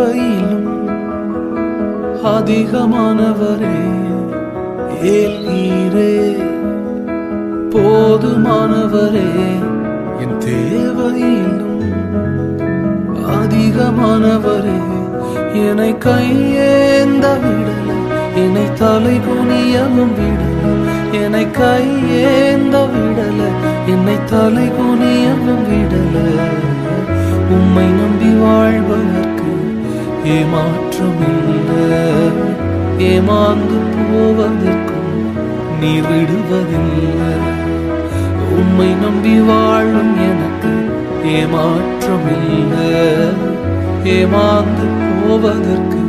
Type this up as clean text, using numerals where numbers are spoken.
தேவையிலும் அதிகமானவரே, ஏல்கீரே போதுமானவரே, என் தேவையிலும் அதிகமானவரே, என்னை கையேந்த விடல, என்னை தலை குனியவும் விடல, என்னை கையேந்த விடல, என்னை தலை குனியவும் விடல. உம்மை நம்பி வாழ்வதற்கு ஏமாற்றமில்லை, ஏமாந்து போவதற்கும் நீ விடுவதில்லை. உம்மை நம்பி வாழும் எனக்கு ஏமாற்றமில்லை, ஏமாந்து போவதற்கு